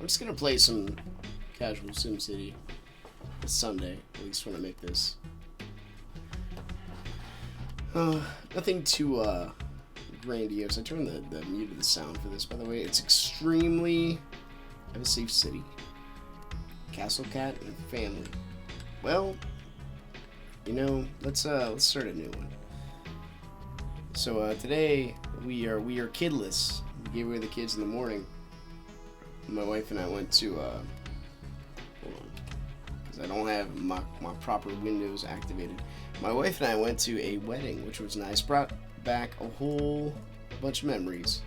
just gonna play some casual SimCity this Sunday, at least when I make this. Nothing too grandiose. I turned the mute of the sound for this, by the way. It's extremely... I have a safe city. Castle cat and family. Well, you know, let's start a new one. So today we are kidless. We gave away the kids in the morning. My wife and I went to hold on, because I don't have my proper windows activated. My wife and I went to a wedding, which was nice. Brought back a whole bunch of memories.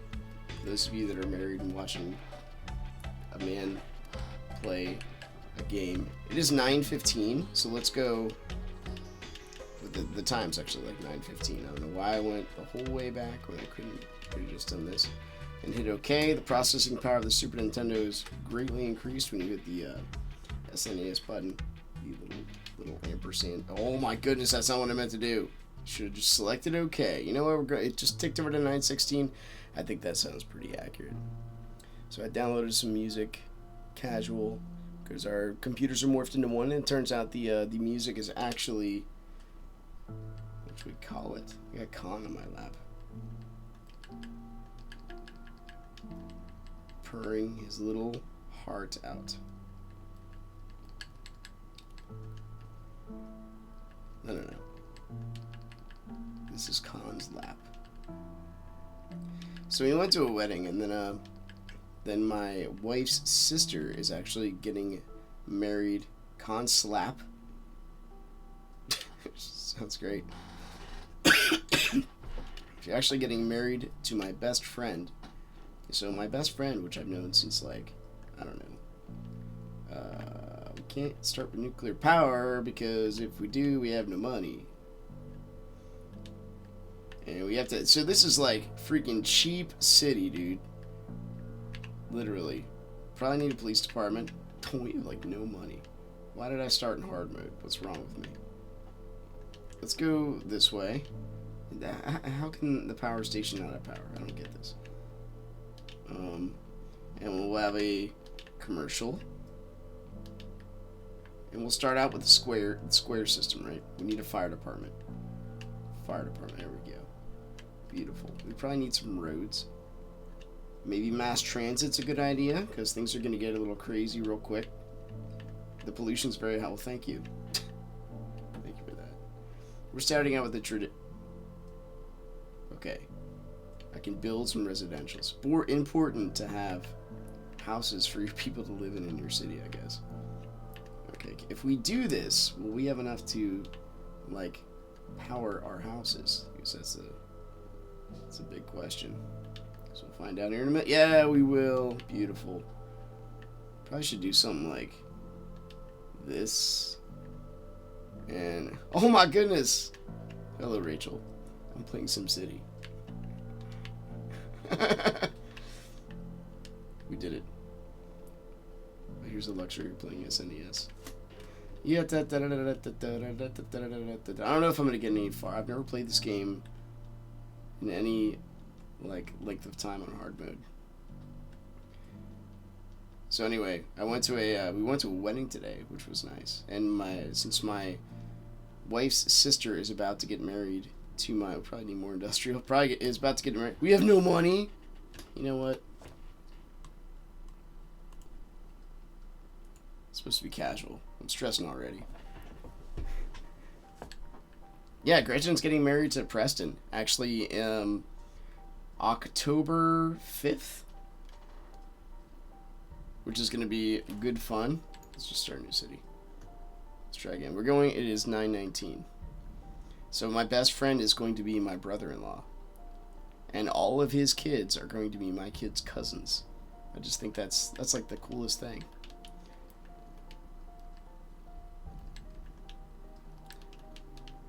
For those of you that are married and watching a man play a game. It is 9:15, so let's go. The time's actually like 9:15. I don't know why I went the whole way back when I could have just done this. And hit OK. The processing power of the Super Nintendo is greatly increased when you hit the SNES button. The little ampersand. Oh my goodness, that's not what I meant to do. Should have just selected OK. You know what? It just ticked over to 9:16. I think that sounds pretty accurate. So I downloaded some music, casual, because our computers are morphed into one. And it turns out the music is actually, what should we call it? I got Khan on my lap. Purring his little heart out. No. This is Khan's lap. So we went to a wedding, and then my wife's sister is actually getting married. Khan slap. Sounds great. She's actually getting married to my best friend. So my best friend, which I've known since like, I don't know. We can't start with nuclear power because if we do, we have no money. And we have to, so this is like freaking cheap city, dude. Literally. Probably need a police department. We have like no money. Why did I start in hard mode? What's wrong with me? Let's go this way. How can the power station not have power? I don't get this. And we'll have a commercial. And we'll start out with the square system, right? We need a fire department. Fire department, there we go. Beautiful. We probably need some roads. Maybe mass transit's a good idea, because things are going to get a little crazy real quick. The pollution's very high. Well, thank you. Thank you for that. We're starting out with the Okay. I can build some residentials. More important to have houses for your people to live in your city, I guess. Okay, if we do this, will we have enough to, like, power our houses? Because that's a big question. So we'll find out here in a minute. Yeah, we will. Beautiful. Probably should do something like this. And, oh my goodness! Hello, Rachel. I'm playing SimCity. We did it. Here's the luxury of playing SNES. Yeah, I don't know if I'm gonna get any far. I've never played this game in any like length of time on hard mode. So anyway, we went to a wedding today, which was nice. And since my wife's sister is about to get married to my, we'll probably need more industrial. Probably is about to get married. We have no money. You know what? It's supposed to be casual. I'm stressing already. Yeah, Gretchen's getting married to Preston. Actually, October 5th. Which is going to be good fun. Let's just start a new city. Let's try again. It is 9:19. So my best friend is going to be my brother-in-law. And all of his kids are going to be my kids' cousins. I just think that's like the coolest thing.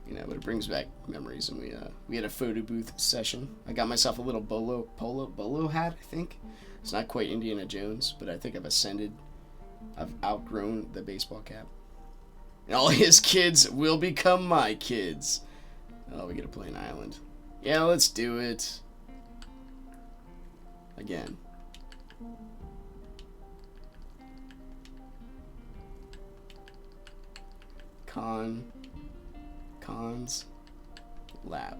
You know, but it brings back memories, and we had a photo booth session. I got myself a little bolo hat, I think. It's not quite Indiana Jones, but I think I've outgrown the baseball cap. And all his kids will become my kids. Oh, we gotta play an island. Yeah, let's do it. Again. Cons lab.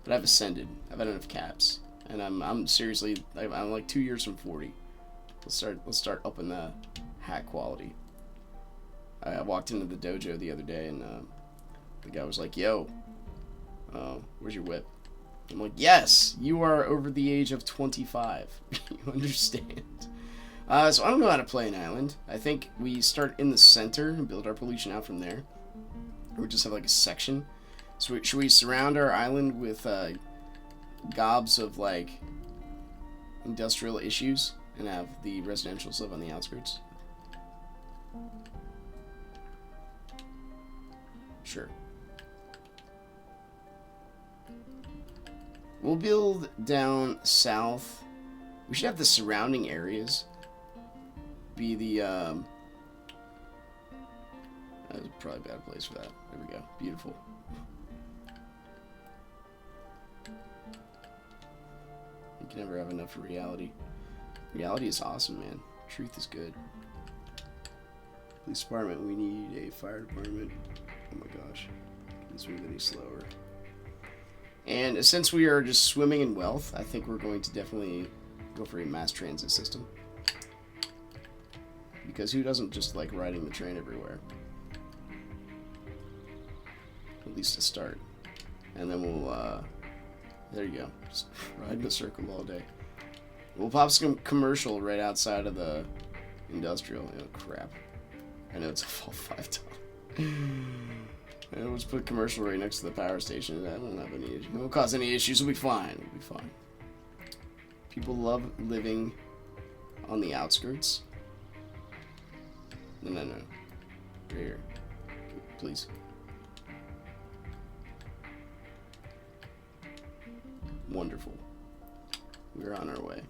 But I've ascended. I've had enough caps, and I'm seriously, I'm like 2 years from 40. Let's start upping the hack quality. I walked into the dojo the other day, and the guy was like, "Yo, where's your whip?" I'm like, "Yes, you are over the age of 25. You understand?" So I don't know how to play an island. I think we start in the center and build our pollution out from there. Or we just have like a section. So should we surround our island with gobs of like industrial issues and have the residentials live on the outskirts? Sure. We'll build down south. We should have the surrounding areas be the that was probably a bad place for that. There we go. Beautiful. You can never have enough for reality. Reality is awesome, man. Truth is good. Police department, we need a fire department. Oh my gosh. Can this move any slower? And since we are just swimming in wealth, I think we're going to definitely go for a mass transit system. Because who doesn't just like riding the train everywhere? At least to start. And then we'll, there you go. Just ride in a circle all day. We'll pop some commercial right outside of the industrial. Oh, crap. I know it's all $5. Let's put commercial right next to the power station. That won't have any issues. It won't cause any issues. It'll be fine. It'll be fine. People love living on the outskirts. No. Right here. Please. Wonderful. We're on our way.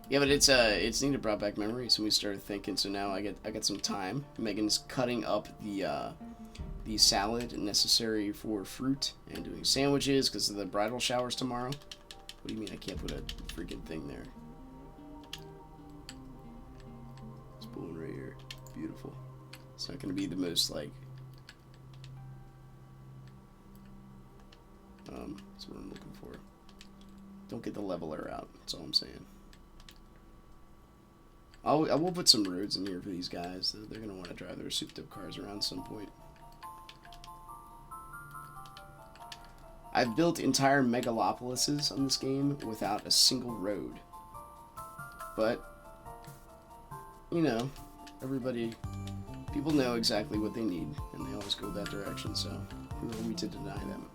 Yeah, but it's neat to brought back memories, and we started thinking. So now I got some time. Megan's cutting up the salad necessary for fruit and doing sandwiches because of the bridal showers tomorrow. What do you mean I can't put a freaking thing there? Spoon right here. Beautiful. It's not going to be the most like that's what I'm looking for. Don't get the leveler out. That's all I'm saying. I will put some roads in here for these guys. They're going to want to drive their souped-up cars around at some point. I've built entire megalopolises on this game without a single road. But, you know, people know exactly what they need, and they always go that direction, so who are we to deny them?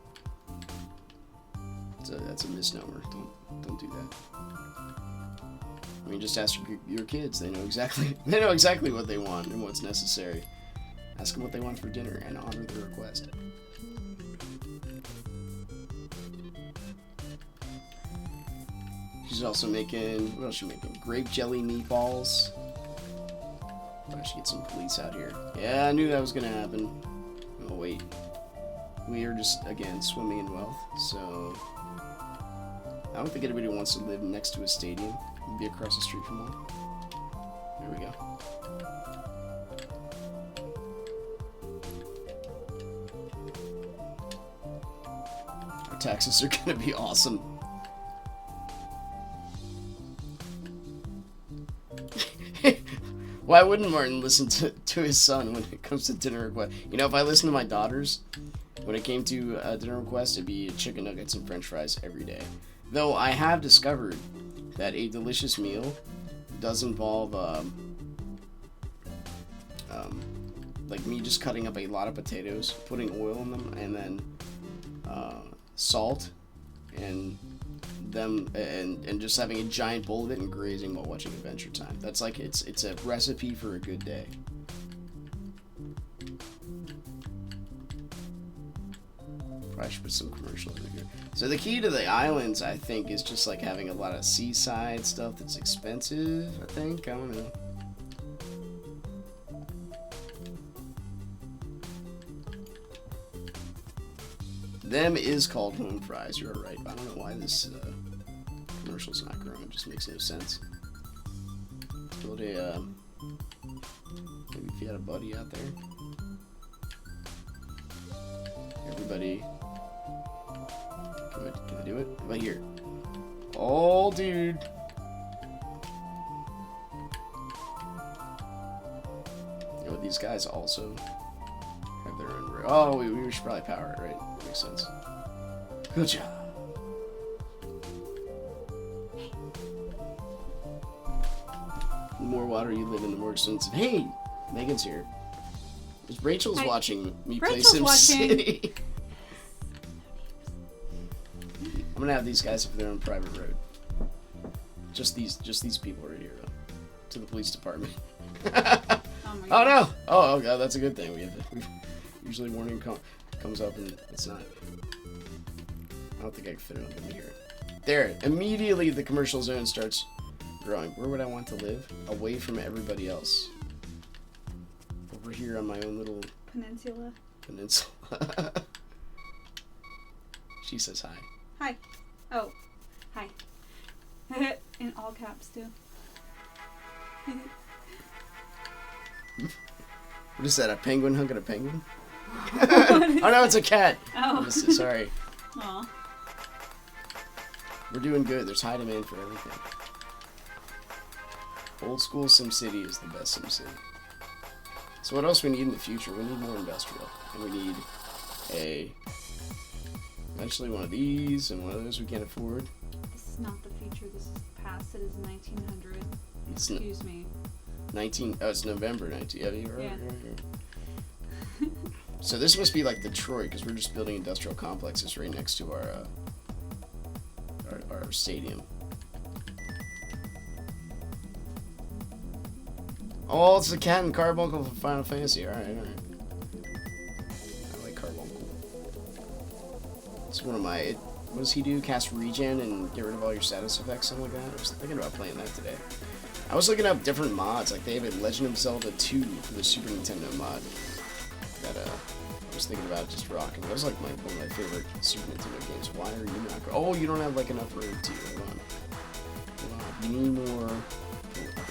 That's a misnomer. Don't do that. I mean, just ask your kids. They know exactly what they want and what's necessary. Ask them what they want for dinner and honor their request. She's also making, what else is she making? Grape jelly meatballs. I should get some police out here. Yeah, I knew that was gonna happen. Oh wait, we are just again swimming in wealth. So I don't think anybody wants to live next to a stadium. Be across the street from one. There we go. Our taxes are gonna be awesome. Why wouldn't Martin listen to his son when it comes to dinner requests? You know, if I listened to my daughters, when it came to dinner requests, it'd be chicken nuggets and french fries every day. Though I have discovered that a delicious meal does involve, like me just cutting up a lot of potatoes, putting oil in them, and then salt, and just having a giant bowl of it and grazing while watching Adventure Time. That's like it's a recipe for a good day. Probably should put some commercial in here. So the key to the islands, I think, is just like having a lot of seaside stuff that's expensive. I don't know. Them is called home fries. You're right. I don't know why this commercial's not growing. It just makes no sense. Build a maybe if you had a buddy out there. Everybody, can I do it? Right here. Oh, dude. You know, these guys also have their own. Oh, we should probably power it, right? That makes sense. Good job. The more water you live in, the more expensive. Hey, Megan's here. Rachel's watching me play SimCity. I'm gonna have these guys if they're on private road. Just these people right here, though. To the police department. Oh no! Oh god, that's a good thing. We usually warning comes up and it's not. I don't think I can fit it up in here. There, immediately the commercial zone starts growing. Where would I want to live? Away from everybody else. Over here on my own little peninsula. She says hi. Hi. Oh, hi. In all caps too. What is that? A penguin hugging a penguin? Oh no, it's a cat. Oh. Sorry. Aw. We're doing good. There's high demand for everything. Old school SimCity is the best SimCity. So what else we need in the future? We need more industrial. And we need eventually one of these and one of those we can't afford. This is not the future. This is the past. It is 1900. Excuse me. It's November 19. Yeah, you're right. Yeah. So this must be like Detroit because we're just building industrial complexes right next to our stadium. Oh, it's the cat and Carbuncle from Final Fantasy. Alright. I like Carbuncle. It's one of my... What does he do? Cast regen and get rid of all your status effects, something like that? I was thinking about playing that today. I was looking up different mods. Like, they have a Legend of Zelda 2 for the Super Nintendo mod. That, I was thinking about just rocking. That was like one of my favorite Super Nintendo games. Why are you not... Oh, you don't have, like, enough room to... Hold on. You need more...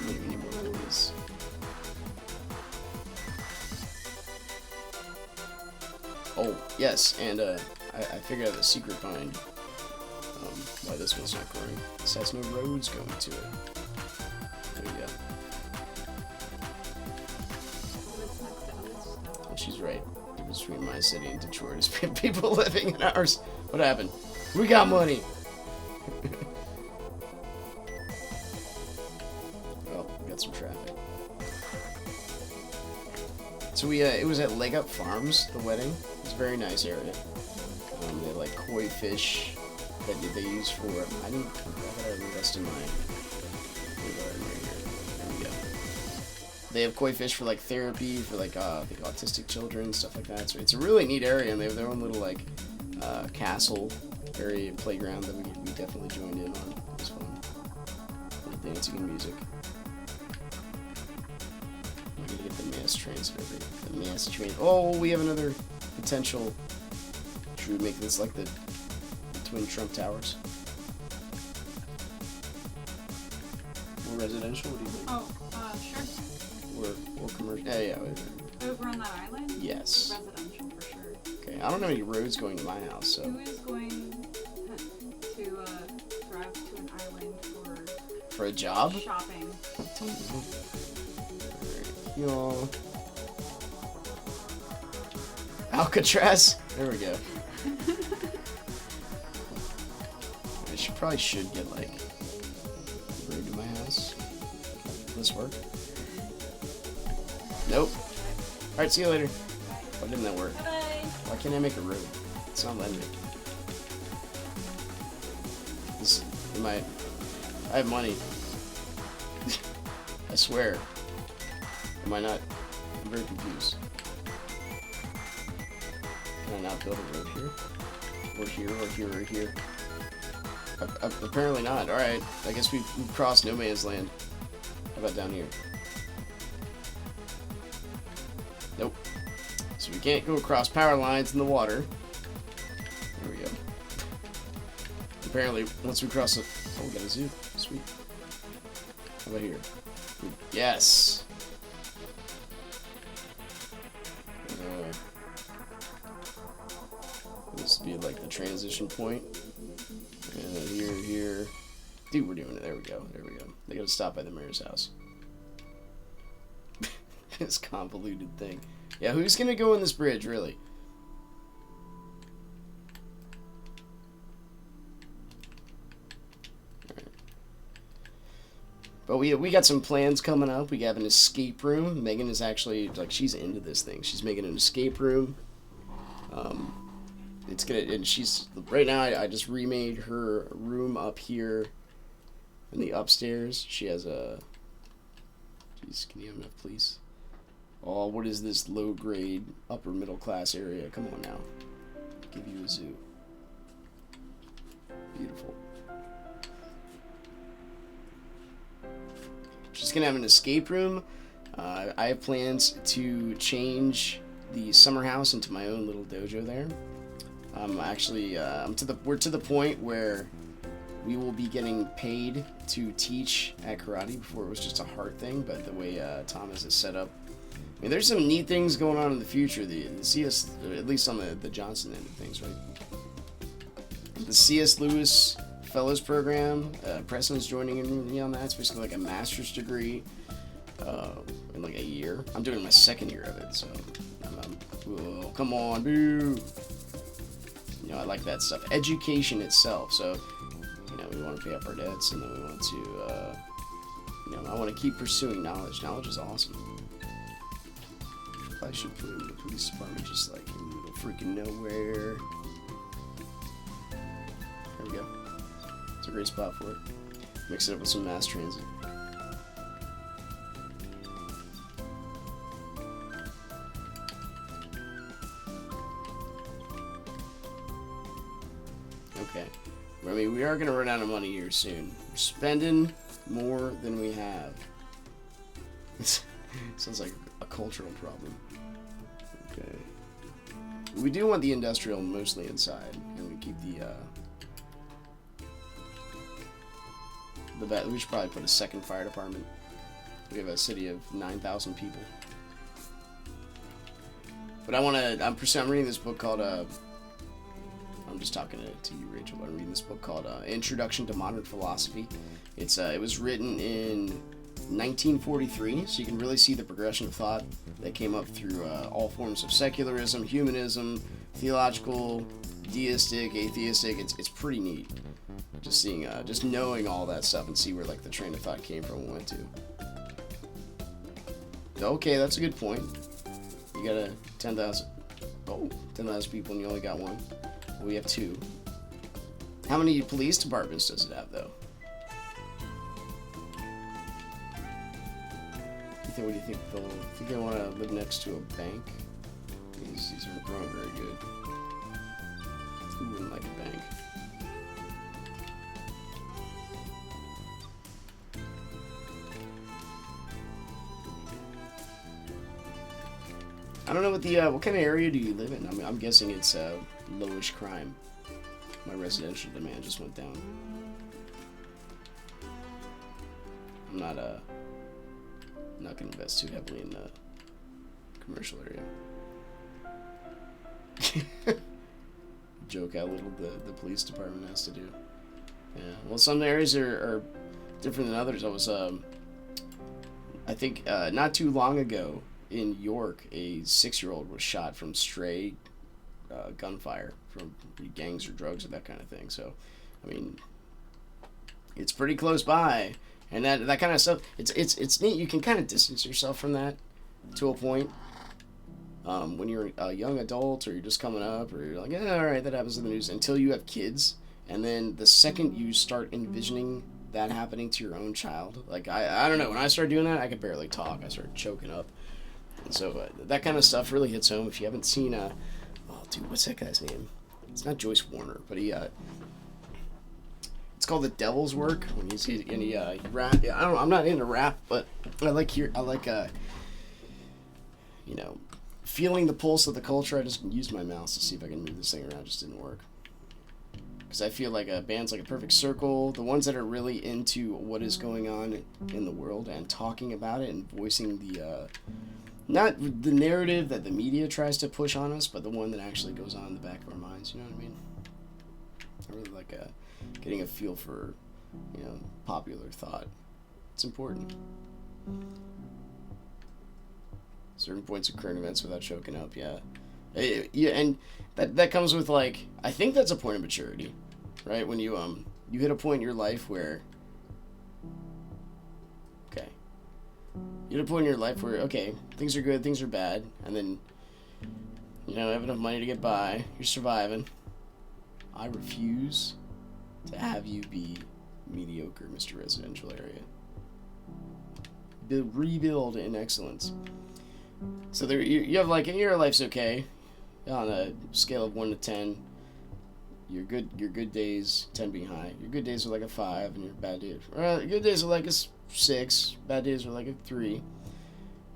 You need more police. Oh, yes, and I figured out the secret behind why this one's not growing. This has no roads going to it. There you go. And she's right. Between my city and Detroit is people living in ours. What happened? We got money! Well, we got some traffic. So it was at Leg Up Farms, the wedding. It's a very nice area. They have like koi fish that they use for. I gotta invest in my. There we go. They have koi fish for like therapy for like autistic children, stuff like that. So it's a really neat area, and they have their own little like castle area playground that we definitely joined in on. It was fun. Dancing and music. I'm gonna get the mass transfer. The mass train. Oh, we have another potential. Should we make this like the Twin Trump Towers? Or residential? What do you think? Oh, sure. Or commercial? Yeah. Over on that island? Yes. Residential for sure. Okay, I don't know any roads going to my house, so. Who is going to drive to an island for a job? Shopping. Y'all. Alcatraz? There we go. I probably should get like a road to my house. Will this work? Nope. Alright, see you later. Why didn't that work? Bye-bye. Why can't I make a road? It's not letting me. I have money. I swear. Am I not? I'm very confused. Can I not build a road here? Or here, or here, or here? Apparently not. Alright. I guess we've crossed no man's land. How about down here? Nope. So we can't go across power lines in the water. apparently, once we cross the... Oh, we got a zoo. Sweet. How about here? Yes! This would be like the transition point. And then here. Dude, we're doing it. There we go. They gotta stop by the mayor's house. This convoluted thing. Yeah, who's gonna go in this bridge, really? Right. But we got some plans coming up. We have an escape room. Megan is actually, like, she's into this thing. She's making an escape room. It's gonna, and she's, right now I just remade her room up here in the upstairs. She has a, jeez, can you have enough, please? Oh, what is this low grade, upper middle class area? Come on now. Give you a zoo. Beautiful. She's gonna have an escape room. I have plans to change the summer house into my own little dojo there. Actually, we're to the point where we will be getting paid to teach at karate. Before it was just a heart thing, but the way Thomas is set up, I mean, there's some neat things going on in the future. The CS, at least on the Johnson end of things, right? The C.S. Lewis Fellows Program, Preston's joining in me on that. It's basically like a master's degree in like a year. I'm doing my second year of it, so oh, come on, boo. You know, I like that stuff. Education itself. So, you know, we want to pay up our debts, and then we want to, you know, I want to keep pursuing knowledge. Knowledge is awesome. I should put it in the police department, just like in the middle of freaking nowhere. There we go. It's a great spot for it. Mix it up with some mass transit. Okay. I mean, we are going to run out of money here soon. We're spending more than we have. Sounds like a cultural problem. Okay. We do want the industrial mostly inside, and we keep the we should probably put a second fire department. We have a city of 9,000 people. But I'm reading this book called, I'm just talking to you, Rachel. I'm reading this book called Introduction to Modern Philosophy. It was written in 1943, so you can really see the progression of thought that came up through all forms of secularism, humanism, theological, deistic, atheistic. It's pretty neat. Just seeing, just knowing all that stuff and see where like the train of thought came from and went to. Okay, that's a good point. You got a 10,000 people and you only got one. We have two. How many police departments does it have, though? What do you think? Think they want to live next to a bank? These aren't growing very good. Who wouldn't like a bank? I don't know what kind of area do you live in? I mean, I'm guessing it's lowish crime. My residential demand just went down. I'm not gonna invest too heavily in the commercial area. Joke how little the police department has to do. Yeah. Well, some areas are different than others. I think not too long ago in York, a 6-year-old was shot from stray gunfire from gangs or drugs or that kind of thing. So, I mean, it's pretty close by, and that kind of stuff. It's neat. You can kind of distance yourself from that to a point. When you're a young adult or you're just coming up, or you're like, yeah, all right, that happens in the news, until you have kids, and then the second you start envisioning that happening to your own child, like I don't know. When I started doing that, I could barely talk. I started choking up. And so that kind of stuff really hits home. If you haven't seen, oh dude, what's that guy's name? It's not Joyce Warner, but it's called The Devil's Work. When he rap. Yeah, I'm not into rap, but I like feeling the pulse of the culture. I just used my mouse to see if I can move this thing around. It just didn't work. because I feel like bands like A Perfect Circle, the ones that are really into what is going on in the world and talking about it and voicing the not the narrative that the media tries to push on us, but the one that actually goes on in the back of our minds. You know what I mean? I really like getting a feel for, popular thought. It's important. Certain points of current events without choking up, yeah. Yeah, and that comes with, like, I think that's a point of maturity, right? When you hit a point in your life where, okay, you hit a point in your life where, okay, things are good, things are bad, and then, have enough money to get by, you're surviving. I refuse to have you be mediocre, Mr. Residential Area. Rebuild in excellence. So there, you have, like, your life's okay. On a scale of 1 to 10, your good days, 10 being high. Your good days are like a 5, and your bad days, your good days are like a 6. Bad days are like a 3.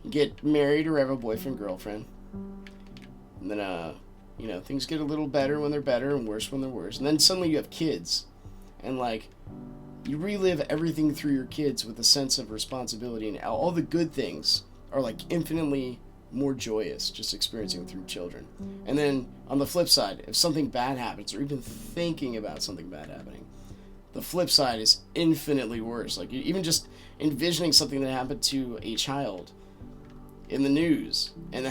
You get married or have a boyfriend, girlfriend, and then things get a little better when they're better and worse when they're worse. And then suddenly you have kids, and like you relive everything through your kids with a sense of responsibility, and all the good things are like infinitely more joyous just experiencing through children. And then on the flip side, if something bad happens, or even thinking about something bad happening, the flip side is infinitely worse. Like, even just envisioning something that happened to a child in the news, and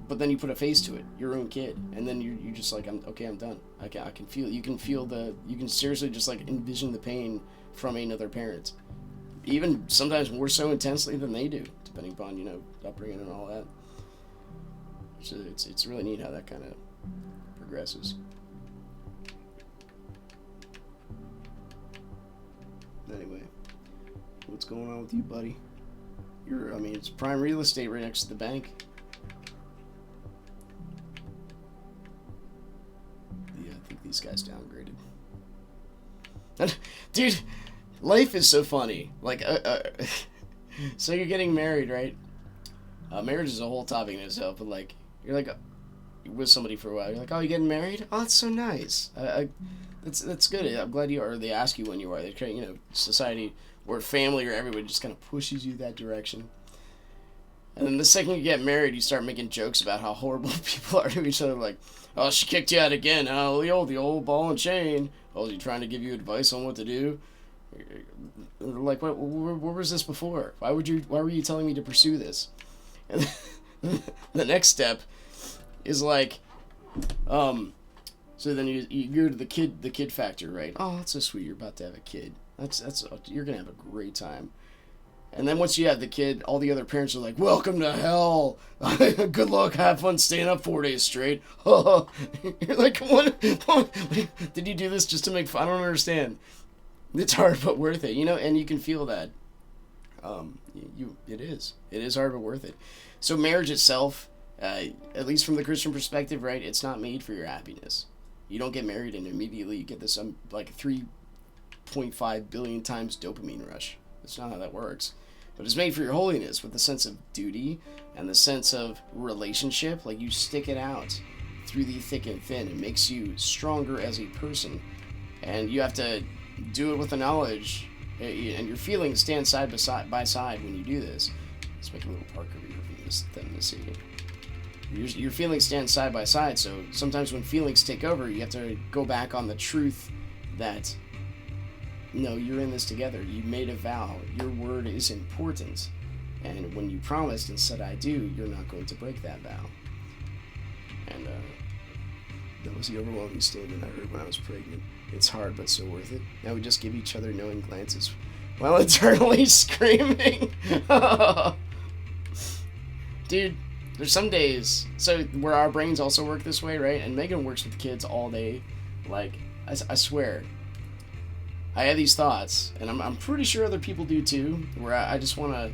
but then you put a face to it, your own kid, and then you just like, I'm done. I can feel, you can seriously just like envision the pain from another parent, even sometimes more so intensely than they do, depending upon, upbringing and all that. So it's really neat how that kind of progresses. Anyway, what's going on with you, buddy? It's prime real estate right next to the bank. Yeah, I think these guys downgraded. Dude, life is so funny. Like, so you're getting married, right? Marriage is a whole topic in itself, but like, you're like with somebody for a while. You're like, oh, you getting married? Oh, that's so nice. That's good. I'm glad you are. They ask you when you are. They create, society or family or everybody just kind of pushes you that direction. And then the second you get married, you start making jokes about how horrible people are to each other. Like, oh, she kicked you out again. Oh, the old ball and chain. Oh, is he trying to give you advice on what to do? Like, where was this before? Why were you telling me to pursue this? And the next step is like, so then you go to the kid factor, right? Oh, that's so sweet. You're about to have a kid. You're gonna have a great time. And then once you have the kid, all the other parents are like, welcome to hell. Good luck. Have fun staying up 4 days straight. You're like, what? Did you do this just to make fun? I don't understand. It's hard but worth it, and you can feel that. It is hard but worth it. So marriage itself, at least from the Christian perspective, right, it's not made for your happiness. You don't get married and immediately you get this like 3.5 billion times dopamine rush. That's not how that works. But it's made for your holiness, with the sense of duty and the sense of relationship. Like, you stick it out through the thick and thin. It makes you stronger as a person, and you have to do it with the knowledge, and your feelings stand side by side when you do this. Let's make a little park over here from this city. Your feelings stand side by side, so sometimes when feelings take over, you have to go back on the truth that, no, you're in this together. You made a vow. Your word is important. And when you promised and said, I do, you're not going to break that vow. And that was the overwhelming statement I heard when I was pregnant. It's hard, but so worth it. Now we just give each other knowing glances while eternally screaming. Dude, there's some days, so where our brains also work this way, right? And Megan works with kids all day. Like, I swear, I have these thoughts, and I'm pretty sure other people do too, where I just want to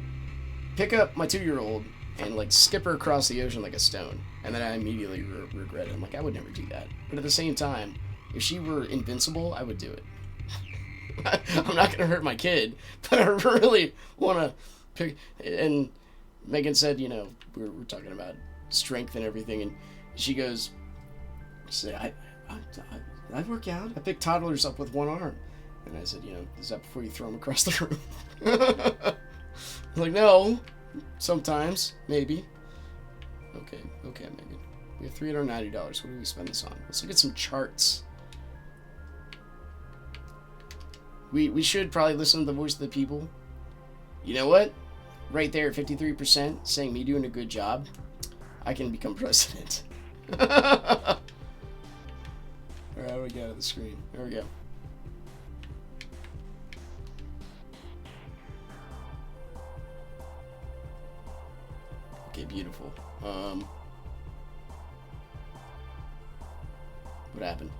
pick up my 2-year-old and like skip her across the ocean like a stone, and then I immediately regret it. I'm like, I would never do that. But at the same time, if she were invincible, I would do it. I'm not gonna hurt my kid, but I really want to pick. And Megan said, we're talking about strength and everything, and she goes, I work out. I pick toddlers up with one arm. And I said, is that before you throw them across the room? Like, no. Sometimes. Maybe. Okay, Megan. We have $390. What do we spend this on? Let's look at some charts. We should probably listen to the voice of the people. You know what? Right there, 53% saying me doing a good job. I can become president. Alright, how do we get out of the screen? There we go. Okay, beautiful. What happened?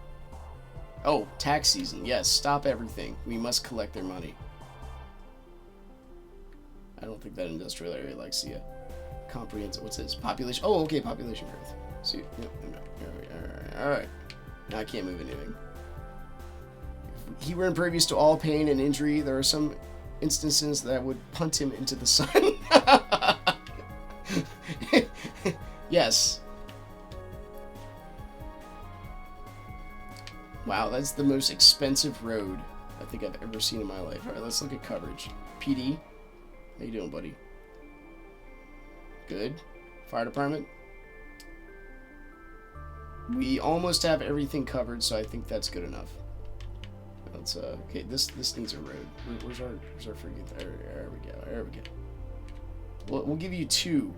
Oh, tax season. Yes, stop everything. We must collect their money. I don't think that industrial area likes the comprehensive. What's this? Population. Oh, okay, population growth. See, all right. Now I can't move anything. If he were impervious to all pain and injury, there are some instances that would punt him into the sun. Yes. Wow, that's the most expensive road I think I've ever seen in my life. All right, let's look at coverage. PD. How you doing, buddy? Good. Fire department. We almost have everything covered, so I think that's good enough. Let's okay. This needs a road. Where's our freaking? There we go. There we go. We'll give you 2.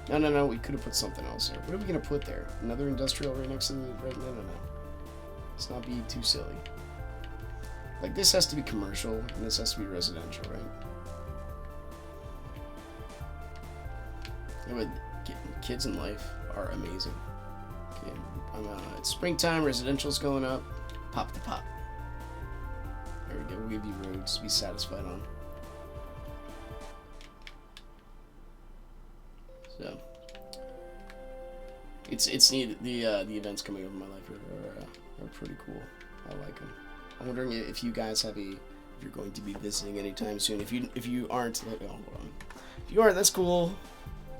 No. We could have put something else there. What are we gonna put there? Another industrial right next to the right? No. Let's not be too silly. Like, this has to be commercial, and this has to be residential, right? Yeah, but kids in life are amazing. Okay, it's springtime, residential's going up. Pop to pop. There we go, we'll give you roads to be satisfied on. So, it's neat. The events coming over my life are pretty cool. I like them. I'm wondering if you guys have if you're going to be visiting anytime soon. If you aren't, hold on. If you aren't, that's cool.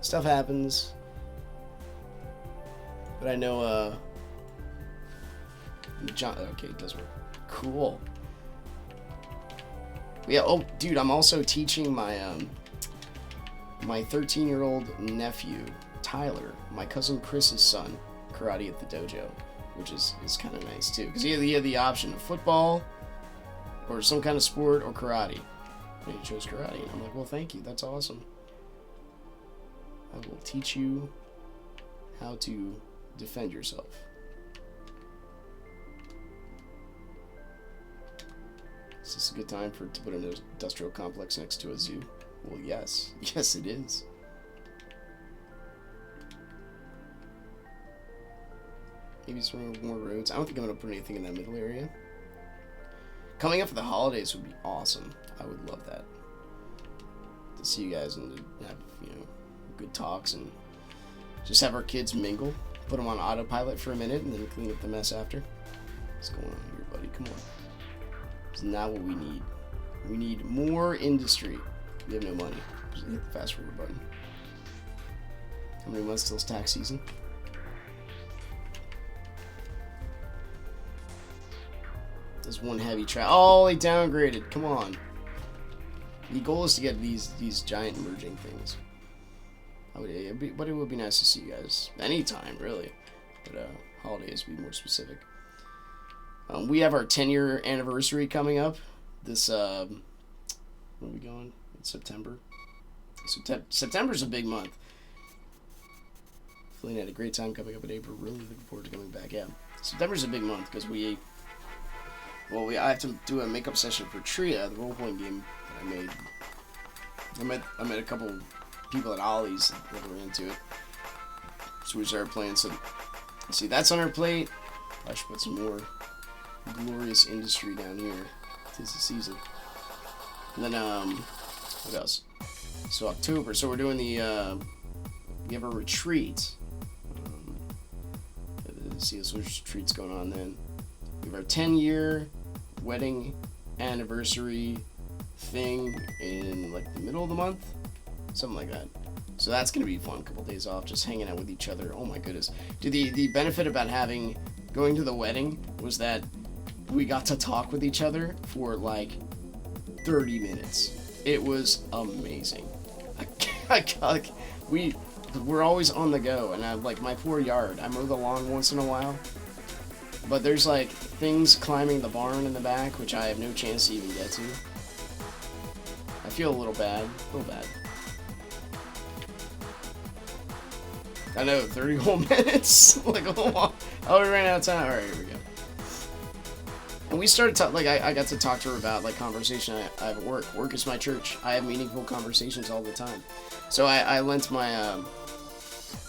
Stuff happens. But I know, John. Okay, it does work. Cool. Yeah. Oh, dude, I'm also teaching my my 13-year-old nephew Tyler, my cousin Chris's son, karate at the dojo. Which is kind of nice too, because he had the option of football, or some kind of sport, or karate. And he chose karate, and I'm like, well, thank you, that's awesome. I will teach you how to defend yourself. Is this a good time to put an industrial complex next to a zoo? Well, yes. Yes, it is. Maybe some more roads. I don't think I'm going to put anything in that middle area. Coming up for the holidays would be awesome. I would love that. To see you guys and to have, good talks and just have our kids mingle. Put them on autopilot for a minute and then clean up the mess after. What's going on here, buddy? Come on. It's not what we need. We need more industry. We have no money. Just hit the fast forward button. How many months till it's tax season? There's one heavy track. Oh, they downgraded. Come on. The goal is to get these giant merging things. But it would be nice to see you guys anytime, really. But holidays would be more specific. We have our 10-year anniversary coming up. This where are we going? It's September. September's a big month. Feeling had a great time coming up in April. Really looking forward to coming back. Yeah, September's a big month because I have to do a makeup session for Tria, the role-playing game that I made. I met a couple people at Ollie's that were into it, so we started playing. So, see, that's on our plate. I should put some more glorious industry down here. 'Tis the season. And then what else? So October. So we're doing we have a retreat. See, so there's retreats going on then. We have our 10-year wedding anniversary thing in like the middle of the month, something like that. So that's going to be fun. A couple days off, just hanging out with each other. Oh my goodness. Dude, the benefit about going to the wedding was that we got to talk with each other for like 30 minutes. It was amazing. We're always on the go, and I like my poor yard. I mow the lawn once in a while, but there's like things climbing the barn in the back, which I have no chance to even get to. I feel a little bad. I know, 30 whole minutes. Like, oh, we ran out of time. All right, here we go. And we started I got to talk to her about like conversation I have at work. Work is my church. I have meaningful conversations all the time. So I lent my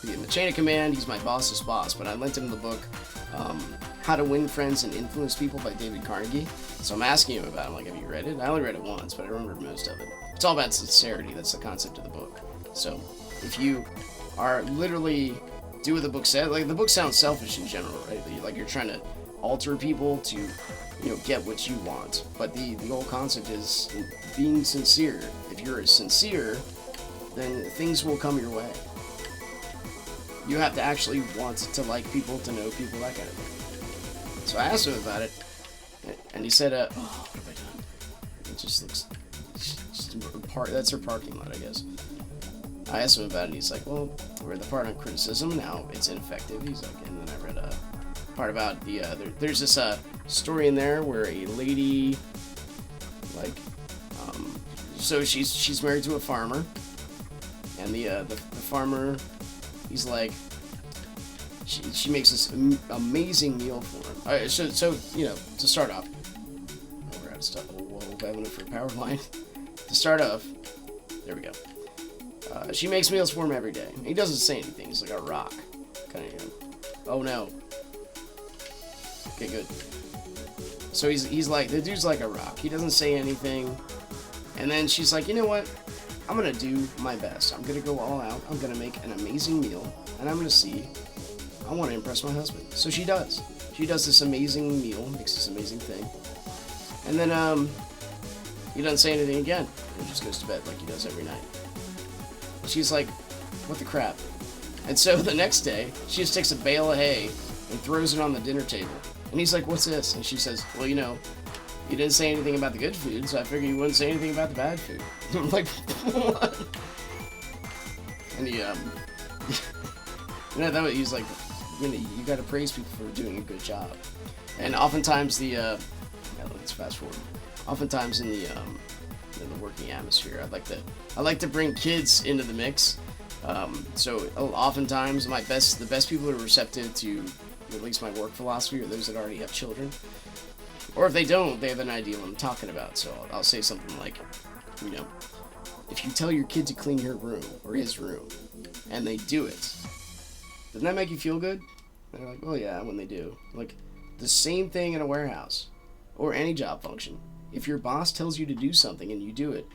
in the chain of command. He's my boss's boss, but I lent him the book How to Win Friends and Influence People by David Carnegie. So I'm asking him about it. I'm like, have you read it? I only read it once, but I remember most of it. It's all about sincerity. That's the concept of the book. So if you are literally do what the book said, like the book sounds selfish in general, right? Like you're trying to alter people to, you know, get what you want. But the whole concept is being sincere. If you're sincere, then things will come your way. You have to actually want to like people, to know people, that kind of thing. So I asked him about it, and he said, oh, what have I done? It just looks, that's her parking lot, I guess. I asked him about it, and he's like, well, I read the part on criticism, now it's ineffective. He's like, and then I read a part about there's this story in there where a lady, like, so she's married to a farmer, and the farmer, he's like, she makes this amazing meal for him. Alright, so you know, to start off, we're out of stuff. We'll have enough for a power line. To start off, there we go. She makes meals for him every day. He doesn't say anything. He's like a rock, kind of. You know, oh no. Okay, good. So he's like, the dude's like a rock. He doesn't say anything. And then she's like, you know what? I'm gonna do my best. I'm gonna go all out. I'm gonna make an amazing meal, and I'm gonna see. I want to impress my husband. So she does. She does this amazing meal, makes this amazing thing, and then he doesn't say anything again. He just goes to bed like he does every night. She's like, what the crap? And so the next day, she just takes a bale of hay and throws it on the dinner table. And he's like, what's this? And she says, well, you know, you didn't say anything about the good food, so I figured you wouldn't say anything about the bad food. I'm like, what? And he, you know, that was, he's like, you know, you gotta praise people for doing a good job. And oftentimes let's fast forward. Oftentimes in the working atmosphere, I like to bring kids into the mix. So oftentimes the best people who are receptive to at least my work philosophy are those that already have children. Or if they don't, they have an idea what I'm talking about. So I'll say something like, you know, if you tell your kid to clean her room or his room, and they do it, doesn't that make you feel good? And they're like, oh yeah, when they do. Like, the same thing in a warehouse or any job function. If your boss tells you to do something and you do it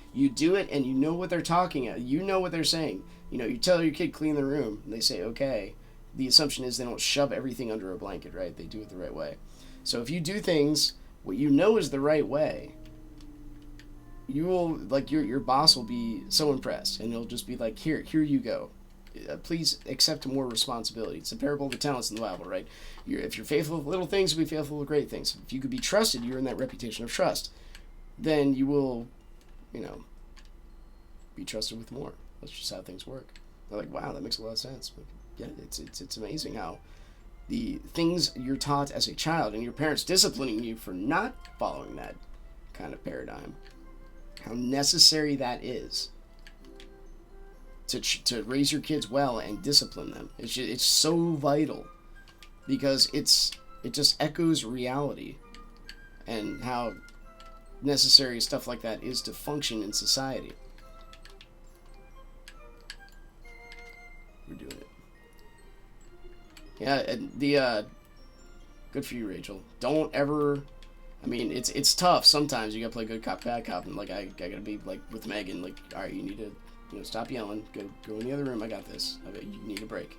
and you know what they're talking about, you know what they're saying. You know, you tell your kid clean the room, and they say okay. The assumption is they don't shove everything under a blanket, right? They do it the right way. So if you do things what you know is the right way, you will, like, your boss will be so impressed, and he'll just be like, here you go. Please accept more responsibility. It's a parable of the talents in the Bible, right? If you're faithful with little things, you'll be faithful with great things. If you could be trusted, you're in that reputation of trust. Then you will, you know, be trusted with more. That's just how things work. They're like, wow, that makes a lot of sense. But yeah, it's amazing how the things you're taught as a child and your parents disciplining you for not following that kind of paradigm, how necessary that is to raise your kids well and discipline them. It's so vital, because it just echoes reality and how necessary stuff like that is to function in society. We're doing it. Yeah, and good for you, Rachel. Don't ever. I mean, it's tough sometimes. You gotta play good cop, bad cop, and like I gotta be like with Megan. Like, all right, you need to, you know, stop yelling. Go in the other room. I got this. You need a break.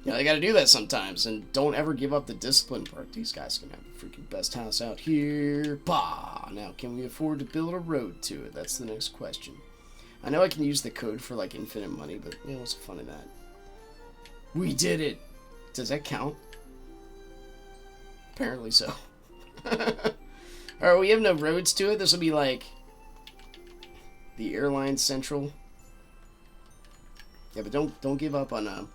You know, they gotta do that sometimes, and don't ever give up the discipline part. These guys can have the freaking best house out here. Bah! Now, can we afford to build a road to it? That's the next question. I know I can use the code for like infinite money, but you know, what's the fun in that? We did it! Does that count? Apparently so. Alright, we have no roads to it. This will be like the airline central. Yeah, but don't give up on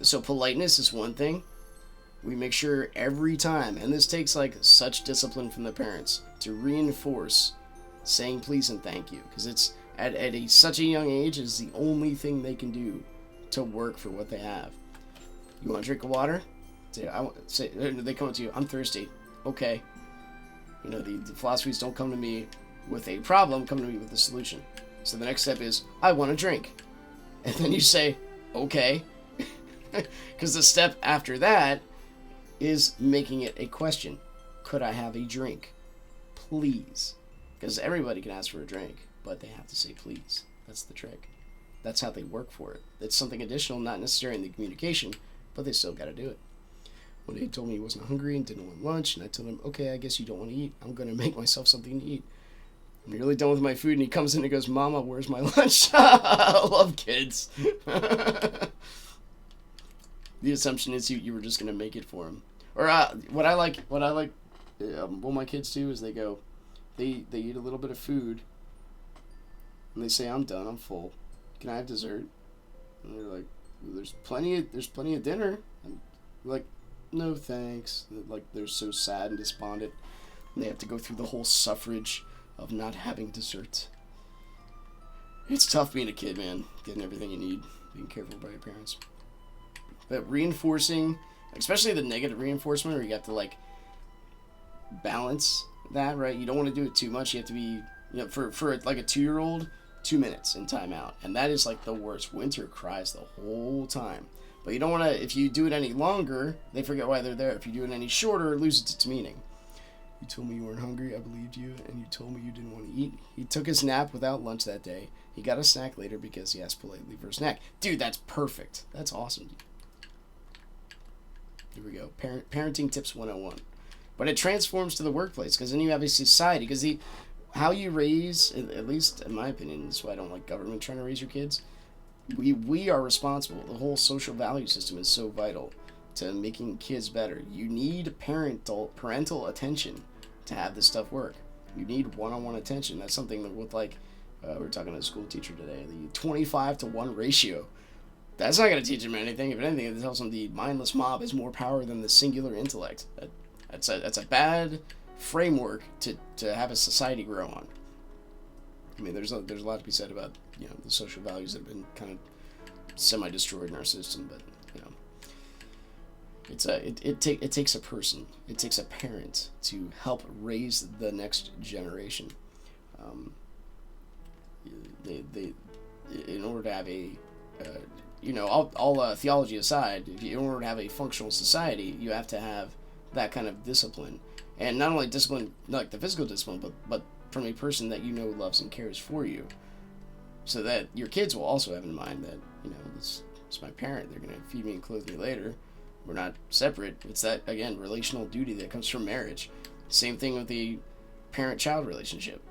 so politeness is one thing. We make sure every time, and this takes like such discipline from the parents to reinforce saying please and thank you, because it's at such a young age is the only thing they can do to work for what they have. You want a drink of water? They come up to you. I'm thirsty. Okay. You know, the philosophies don't come to me with a problem, come to me with a solution. So the next step is, I want a drink. And then you say, okay. Because the step after that is making it a question. Could I have a drink? Please. Because everybody can ask for a drink, but they have to say please. That's the trick. That's how they work for it. It's something additional, not necessarily in the communication, but they still got to do it. One day he told me he wasn't hungry and didn't want lunch, and I told him, okay, I guess you don't want to eat. I'm going to make myself something to eat. I'm nearly done with my food, and he comes in and goes, Mama, where's my lunch? I love kids. The assumption is you were just going to make it for him. Or what I like, what my kids do is they eat a little bit of food, and they say, I'm done, I'm full. Can I have dessert? And they're like, well, there's plenty of dinner. And we're like, no thanks. Like, they're so sad and despondent. And they have to go through the whole suffrage of not having dessert. It's tough being a kid, man. Getting everything you need. Being careful by your parents. But reinforcing, especially the negative reinforcement, where you have to, like, balance that, right? You don't want to do it too much. You have to be, for like a 2-year-old, 2 minutes in timeout. And that is, like, the worst. Winter cries the whole time. But you don't want to, if you do it any longer, they forget why they're there. If you do it any shorter, it loses its meaning. You told me you weren't hungry, I believed you, and you told me you didn't want to eat. He took his nap without lunch that day. He got a snack later because he asked politely for a snack. Dude, that's perfect. That's awesome. Here we go. Parenting tips 101. But it transforms to the workplace, because then you have a society. Because how you raise, at least in my opinion, that's why I don't like government trying to raise your kids. We are responsible. The whole social value system is so vital to making kids better. You need parental attention to have this stuff work. You need one-on-one attention. That's something that with we were talking to a school teacher today, the 25-to-1 ratio. That's not going to teach them anything. If anything, it tells them the mindless mob has more power than the singular intellect. That's a bad framework to have a society grow on. I mean, there's a lot to be said about the social values that have been kind of semi-destroyed in our system, but it takes a person, it takes a parent to help raise the next generation. In order to have all theology aside, in order to have a functional society, you have to have that kind of discipline, and not only discipline, not like the physical discipline, but from a person that loves and cares for you, so that your kids will also have in mind that this is my parent. They're going to feed me and clothe me later. We're not separate. It's that, again, relational duty that comes from marriage. Same thing with the parent-child relationship.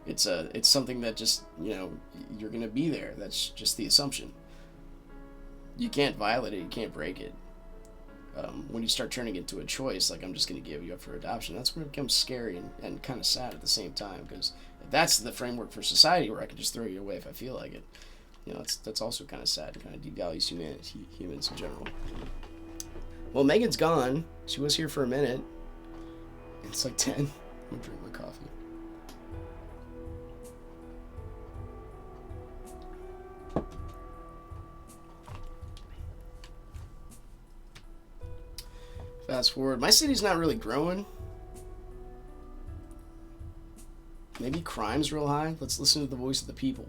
It's something that just you're going to be there. That's just the assumption. You can't violate it. You can't break it. When you start turning it into a choice, like I'm just going to give you up for adoption, that's when it becomes scary and kind of sad at the same time, because if that's the framework for society where I can just throw you away if I feel like it, that's also kind of sad and kind of devalues humans in general. Well, Megan's gone. She was here for a minute. It's like 10. I'm going to drink my coffee. Fast forward. My city's not really growing. Maybe crime's real high. Let's listen to the voice of the people.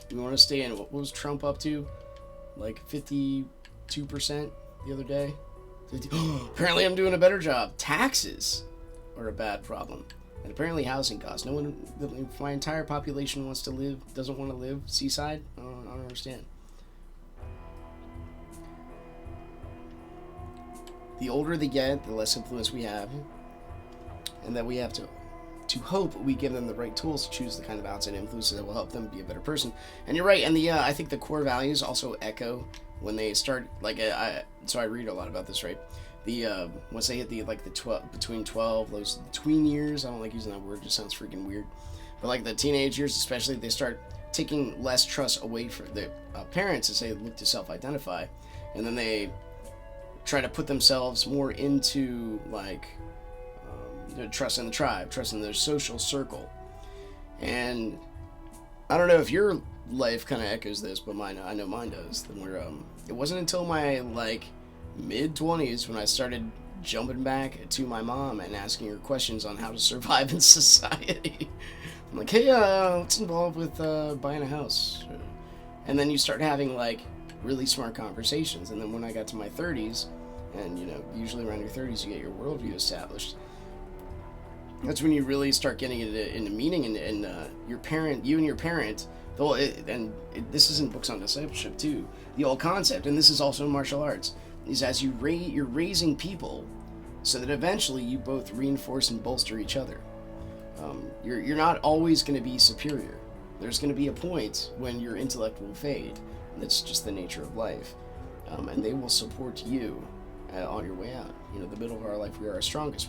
Do we want to stay in? What was Trump up to? Like 52% the other day? Apparently I'm doing a better job. Taxes are a bad problem. And apparently housing costs. No one, if my entire population doesn't want to live seaside, I don't understand. The older they get, the less influence we have. And that we have to to hope we give them the right tools to choose the kind of outside influences that will help them be a better person. And you're right, and I think the core values also echo when they start, like, so I read a lot about this, right? Once they hit between 12, those tween years, I don't like using that word, it just sounds freaking weird. But like the teenage years especially, they start taking less trust away from the parents as they look to self-identify, and then they try to put themselves more into like trust in the tribe, trust in their social circle. And I don't know if your life kind of echoes this, but I know mine does. Where it wasn't until my like mid-20s when I started jumping back to my mom and asking her questions on how to survive in society. I'm like, hey, what's involved with buying a house? And then you start having like really smart conversations. And then when I got to my 30s, and usually around your 30s you get your worldview established, that's when you really start getting into meaning, and you and your parent, this is in books on discipleship too, the old concept, and this is also in martial arts, is as you're raising people so that eventually you both reinforce and bolster each other. You're not always going to be superior. There's going to be a point when your intellect will fade. That's just the nature of life. And they will support you on your way out. The middle of our life, we are our strongest.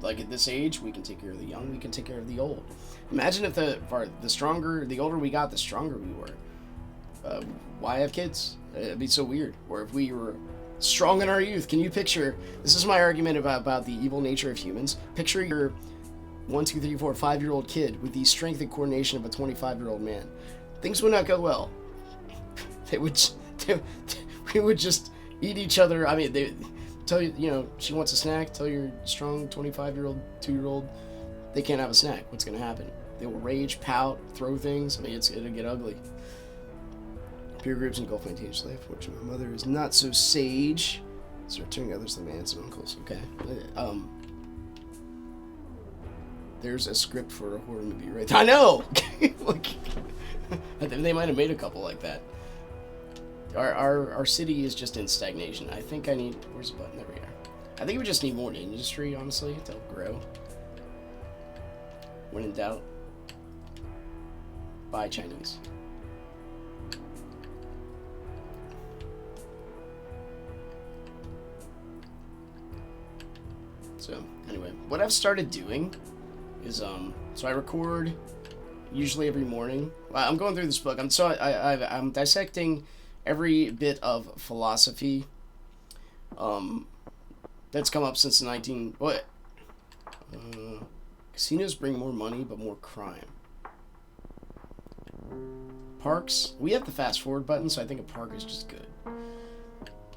Like at this age, we can take care of the young, we can take care of the old. Imagine if the older we got, the stronger we were. Why have kids? It'd be so weird. Or if we were strong in our youth, can you picture, this is my argument about the evil nature of humans. Picture your 1, 2, 3, 4, 5-year-old kid with the strength and coordination of a 25-year-old man. Things would not go well. We would just eat each other. I mean, they tell you, she wants a snack, tell your strong 25-year-old, 2-year-old, they can't have a snack. What's going to happen? They will rage, pout, throw things. I mean, it'll get ugly. Peer groups engulf my teenage life. Fortunately, my mother is not so sage. Start turning others to aunts and uncles. Okay. There's a script for a horror movie right there. I know! They might have made a couple like that. Our city is just in stagnation. I think I need... Where's the button? There we are. I think we just need more industry, honestly, to grow. When in doubt, buy Chinese. So, anyway, what I've started doing is, so I record usually every morning. I'm going through this book. I'm dissecting every bit of philosophy that's come up since the casinos bring more money but more crime. Parks, we have the fast forward button, so I think a park is just good.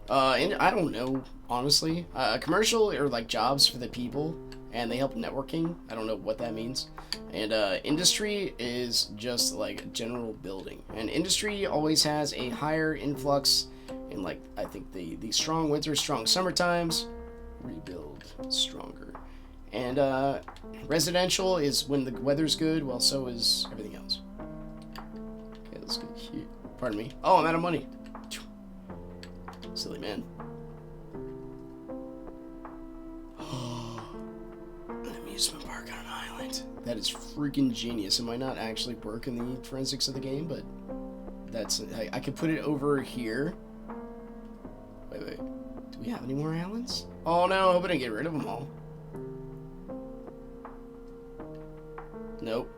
And I don't know, honestly. Commercial are like jobs for the people, and they help networking. I don't know what that means. And industry is just like general building. And industry always has a higher influx in, like, I think the strong winter, strong summer times. Rebuild stronger. And residential is when the weather's good, well, so is everything else. Okay, let's get here. Pardon me. Oh, I'm out of money. Silly man. An amusement park on an island. That is freaking genius. It might not actually work in the forensics of the game, but I could put it over here. Wait. Do we have any more islands? Oh no, I hope I didn't get rid of them all. Nope.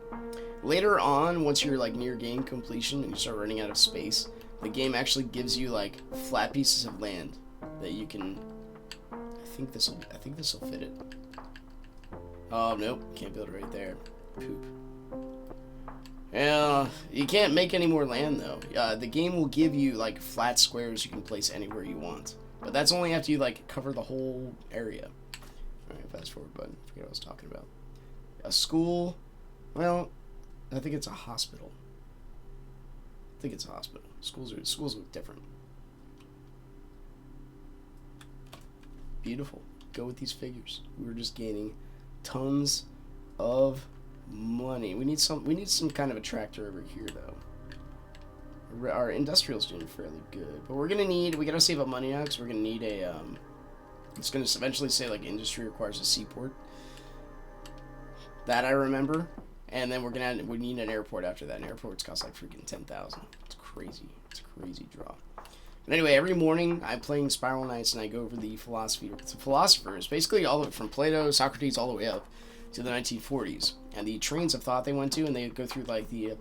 Later on, once you're like near game completion and you start running out of space, the game actually gives you like flat pieces of land that you can. I think this will fit it. Oh nope, can't build it right there. Poop. Yeah, you can't make any more land though. The game will give you like flat squares you can place anywhere you want, but that's only after you like cover the whole area. All right, fast forward button. Forget what I was talking about. A school. Well, I think it's a hospital. Schools look different. Beautiful. Go with these figures. We were just gaining tons of money. We need some kind of a tractor over here though. Our industrial's doing fairly good, but we gotta save up money now because we're gonna need a it's gonna eventually say like industry requires a seaport. That I remember. And then we need an airport after that. And airports cost like freaking 10,000. It's crazy. It's a crazy draw. But anyway, every morning I'm playing Spiral Nights and I go over the philosophers, basically all of it from Plato, Socrates, all the way up to the 1940s, and the trains of thought they went to, and they go through like the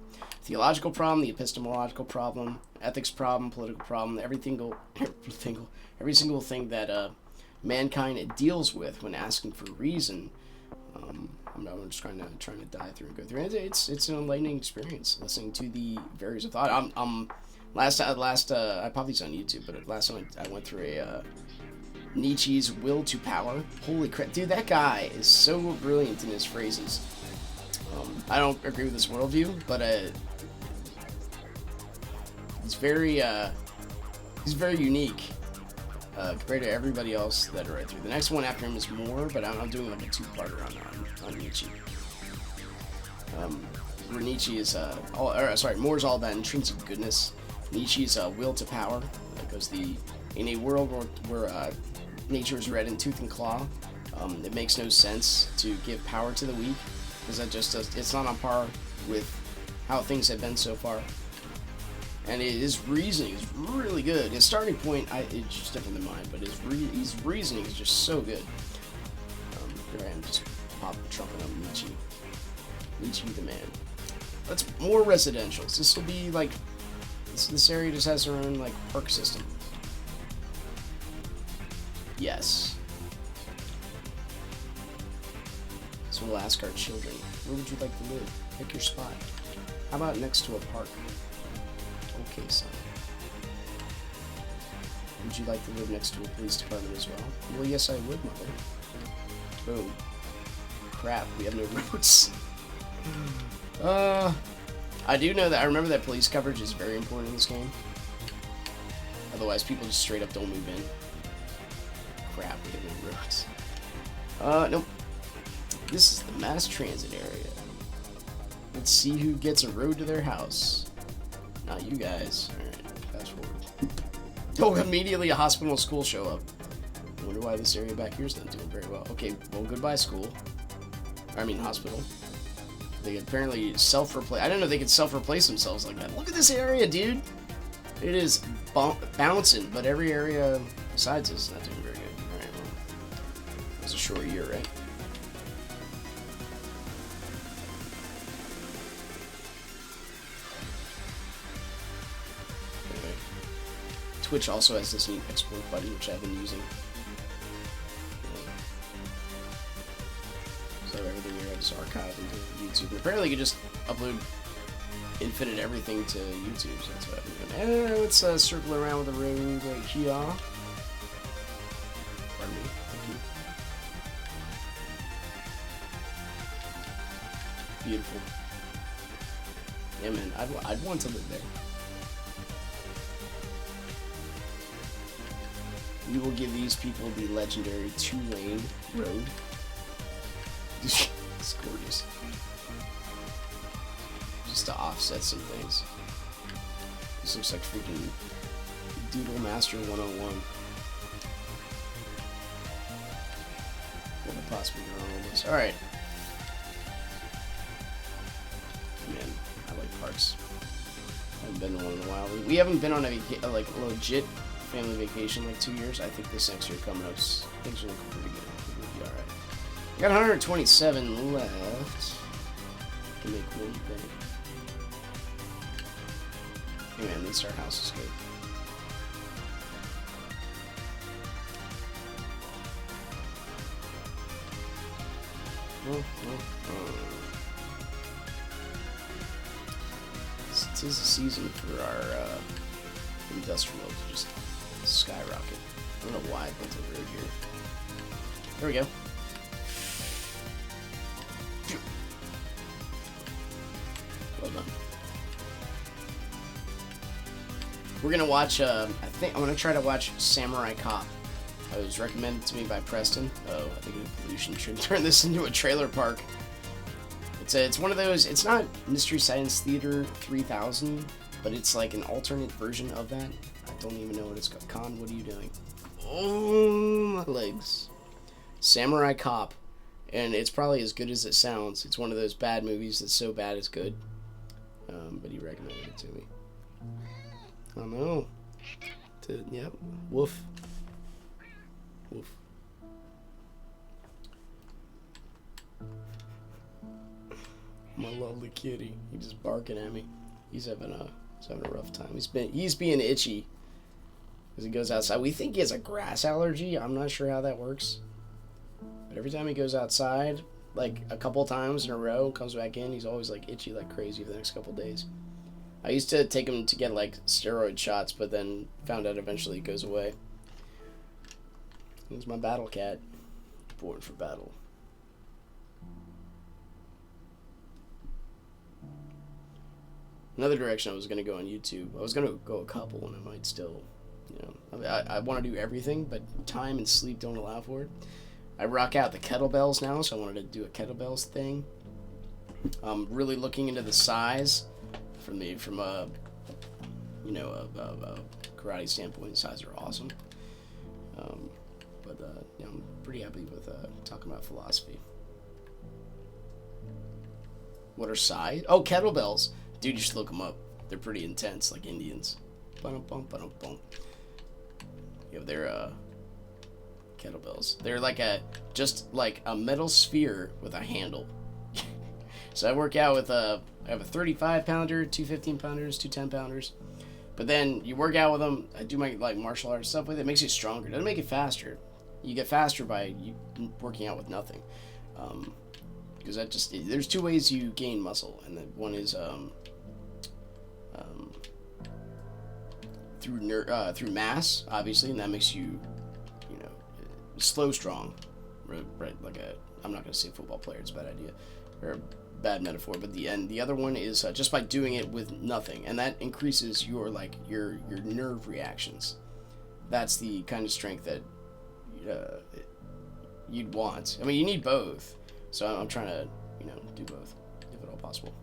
theological problem, the epistemological problem, ethics problem, political problem, every single thing that mankind deals with when asking for reason. I'm just trying to dive through and go through. It's an enlightening experience listening to the various of thought. I popped these on YouTube, but last time I went through a Nietzsche's Will to Power. Holy crap, dude, that guy is so brilliant in his phrases. I don't agree with his worldview, but he's very unique compared to everybody else that are right through. The next one after him is Moore, but I'm doing like a two-parter on Nietzsche. Where Nietzsche is Moore's all about intrinsic goodness. Nietzsche's Will to Power, because in a world where nature is red in tooth and claw, it makes no sense to give power to the weak, because it's not on par with how things have been so far. And his reasoning is really good. His starting point, it's just different than mine, but his reasoning is just so good. Here I am, just trumping up Nietzsche. Nietzsche the man. That's more residentials. This will be like, this area just has their own like park system. Yes. So we'll ask our children, where would you like to live? Pick your spot. How about next to a park? Okay, son. Would you like to live next to a police department as well? Well, yes, I would, mother. Boom. Crap, we have no roads. I do know that, I remember that police coverage is very important in this game. Otherwise, people just straight up don't move in. Crap, we have no roads. Nope. This is the mass transit area. Let's see who gets a road to their house. Not you guys. Alright, fast forward. Oh, immediately a hospital and school show up. I wonder why this area back here is not doing very well. Okay, well, goodbye school. Hospital. They apparently self-replace. I didn't know they could self-replace themselves like that. Look at this area, dude. It is bouncing, but every area besides this is not doing very good. Alright, well, it was a short year, right? Anyway, Twitch also has this neat export button, which I've been using. So everything here I just archive into YouTube. And apparently you can just upload infinite everything to YouTube, so that's what I've been doing. Let's circle around with the road right here. Pardon me. Thank you. Beautiful. Yeah, man, I'd want to live there. We will give these people the legendary 2-lane road. It's gorgeous. Just to offset some things. This looks like freaking Doodle Master 101. What could possibly go wrong with this? Alright. Man, I like parks. I haven't been to one in a while. We haven't been on a legit family vacation in like 2 years. I think this next year coming up, things are looking pretty good. We'll be alright. I got 127 left to make one thing. Hey man, at least our house is good. It is a season for our industrial to just skyrocket. I don't know why I built a road here. There we go. Well done. We're gonna watch, I think I'm gonna try to watch Samurai Cop. It was recommended to me by Preston. Oh, I think pollution should turn this into a trailer park. It's one of those, it's not Mystery Science Theater 3000, but it's like an alternate version of that. I don't even know what it's called. Con, what are you doing? Oh, my legs. Samurai Cop. and it's probably as good as it sounds. It's one of those bad movies that's so bad it's good. But he recommended it to me. I don't know. Yep. Woof. Woof. My lovely kitty. He's just barking at me. He's having a rough time. He's being itchy because he goes outside. We think he has a grass allergy. I'm not sure how that works. But every time he goes outside, like a couple times in a row, comes back in, he's always like itchy like crazy for the next couple days. I used to take him to get like steroid shots, but then found out eventually it goes away. Here's my battle cat. Born for battle. Another direction I was going to go on YouTube. I was going to go a couple, and I might still, I want to do everything, but time and sleep don't allow for it. I rock out the kettlebells now, so I wanted to do a kettlebells thing. I'm really looking into the size from a karate standpoint. Size are awesome. But I'm pretty happy with talking about philosophy. What are size? Oh, kettlebells. Dude, you should look them up. They're pretty intense, like Indians. They're kettlebells. They're just like a metal sphere with a handle. So I work out with I have a 35-pounder, 2 15-pounders, 2 10-pounders. But then you work out with them. I do my martial arts stuff with it. It makes you stronger. It doesn't make it faster. You get faster by working out with nothing. Because there's 2 ways you gain muscle, and one is through mass, obviously, and that makes you, slow strong, right? I'm not gonna say football player; it's a bad idea or a bad metaphor. But the other one is just by doing it with nothing, and that increases your nerve reactions. That's the kind of strength that you'd want. I mean, you need both. So I'm trying to, do both, if at all possible.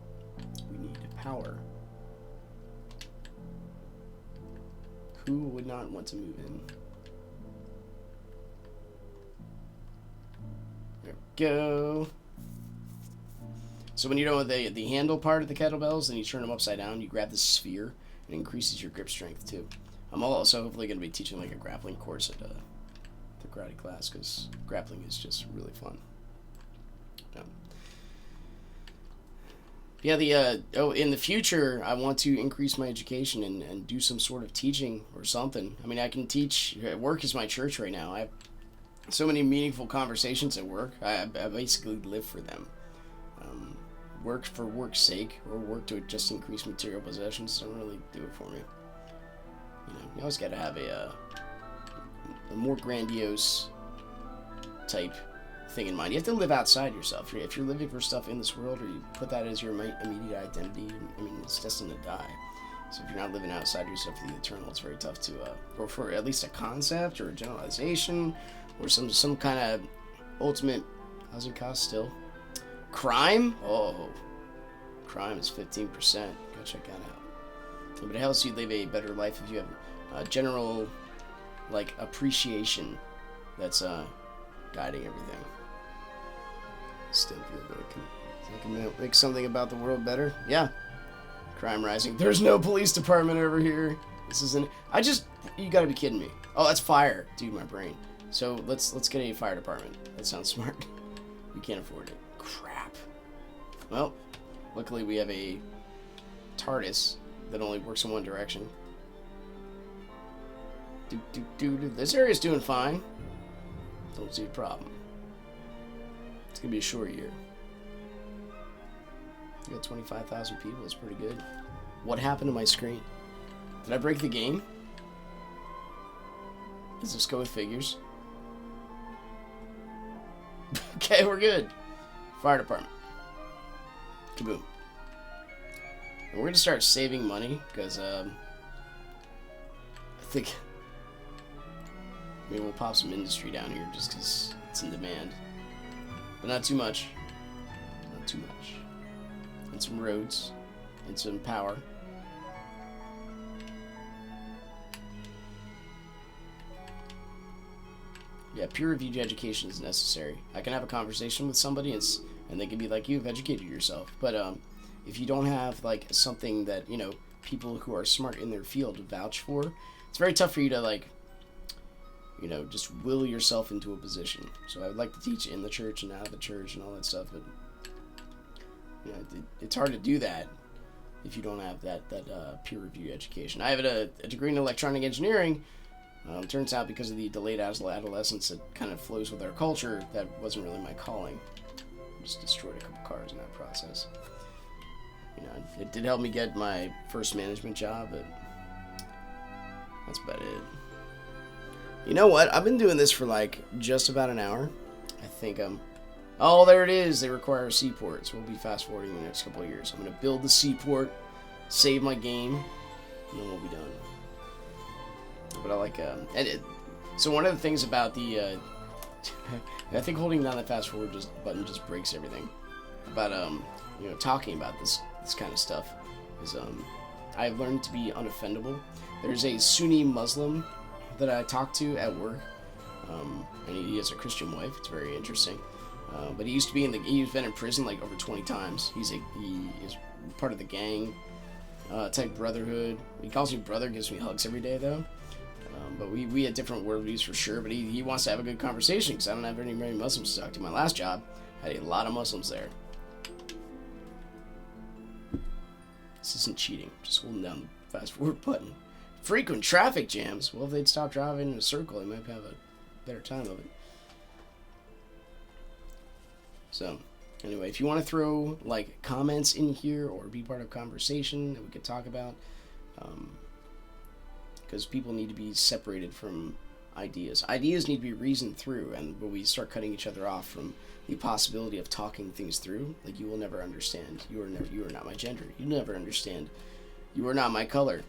We need power. Who would not want to move in? There we go. So when you know the handle part of the kettlebells, then you turn them upside down, you grab the sphere, and it increases your grip strength too. I'm also hopefully going to be teaching a grappling course at the karate class, because grappling is just really fun. Yeah, in the future, I want to increase my education and do some sort of teaching or something. I mean, I can teach. Work is my church right now. I have so many meaningful conversations at work. I basically live for them. Work for work's sake, or work to just increase material possessions, don't really do it for me. You always got to have a more grandiose type thing in mind. You have to live outside yourself. If you're living for stuff in this world, or you put that as your immediate identity, I mean, it's destined to die. So if you're not living outside yourself for the eternal, it's very tough to, or for at least a concept or a generalization, or some kind of ultimate, how's it cost still? Crime? Oh, crime is 15%. Go check that out. But it helps you live a better life if you have a general, appreciation that's guiding everything. Still feel good. I can make something about the world better. Yeah. Crime rising. There's no police department over here. This isn't. You gotta be kidding me. Oh, that's fire, dude. My brain. So let's get a fire department. That sounds smart. We can't afford it. Crap. Well, luckily we have a TARDIS that only works in one direction. This area's doing fine. Don't see a problem. It's gonna be a short year. You got 25,000 people. That's pretty good. What happened to my screen? Did I break the game? Does this go with figures? Okay, we're good. Fire department. Kaboom. And we're gonna start saving money because I think maybe we'll pop some industry down here just because it's in demand. But not too much. Not too much. And some roads. And some power. Yeah, peer-reviewed education is necessary. I can have a conversation with somebody and they can be like, you've educated yourself. But if you don't have like something that, you know, people who are smart in their field vouch for, it's very tough for you to like, you know, just will yourself into a position. So I would like to teach in the church and out of the church and all that stuff, but you know, it's hard to do that if you don't have that peer-reviewed education. I have a degree in electronic engineering. Turns out because of the delayed adolescence that kind of flows with our culture, that wasn't really my calling. Just destroyed a couple cars in that process. You know, it did help me get my first management job, but that's about it. You know what? I've been doing this for like just about an hour. I think oh, there it is. They require a seaport, so we'll be fast forwarding in the next couple of years. I'm going to build the seaport, save my game, and then we'll be done. But I like, so one of the things about the, I think holding down the fast forward button just breaks everything. About, you know, talking about this kind of stuff is, I've learned to be unoffendable. There's a Sunni Muslim that I talk to at work, and he has a Christian wife. It's very interesting. But he used to be he's been in prison like over 20 times. He is part of the gang type brotherhood. He calls me brother, gives me hugs every day though. But we had different worldviews for sure. But he wants to have a good conversation because I don't have very many Muslims to talk to. My last job had a lot of Muslims there. This isn't cheating. Just holding down the fast forward button. Frequent traffic jams. Well, if they'd stop driving in a circle, they might have a better time of it. So, anyway, if you want to throw, like, comments in here or be part of a conversation that we could talk about, because people need to be separated from ideas. Ideas need to be reasoned through, and when we start cutting each other off from the possibility of talking things through, like, you will never understand. You are not my gender. You never understand. You are not my color.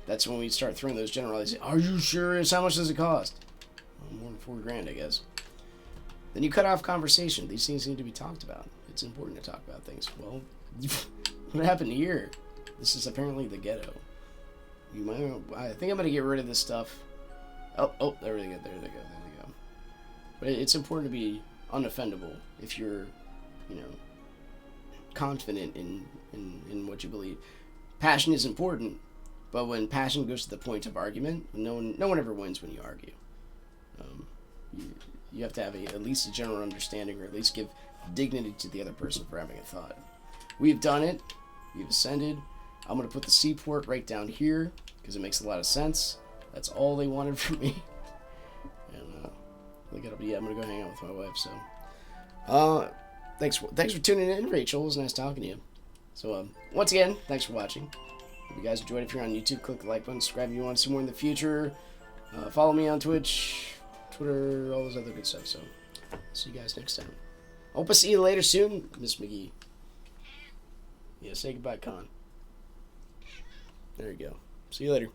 That's when we start throwing those generalizations. Are you serious? How much does it cost? Well, more than $4,000, I guess. Then you cut off conversation. These things need to be talked about. It's important to talk about things. Well, what happened here? This is apparently the ghetto. I think I'm going to get rid of this stuff. Oh, there they go. But it's important to be unoffendable if you're, you know, confident in what you believe. Passion is important, but when passion goes to the point of argument, no one ever wins when you argue. You have to have at least a general understanding, or at least give dignity to the other person for having a thought. We've done it. We've ascended. I'm going to put the seaport right down here because it makes a lot of sense. That's all they wanted from me. And I'm going to go hang out with my wife. So, thanks for tuning in, Rachel. It was nice talking to you. So, once again, thanks for watching. If you guys enjoyed it, if you're on YouTube, click the like button, subscribe if you want to see more in the future. Follow me on Twitch, Twitter, all those other good stuff. So, see you guys next time. Hope I see you later soon, Miss McGee. Yeah, say goodbye, Con. There you go. See you later.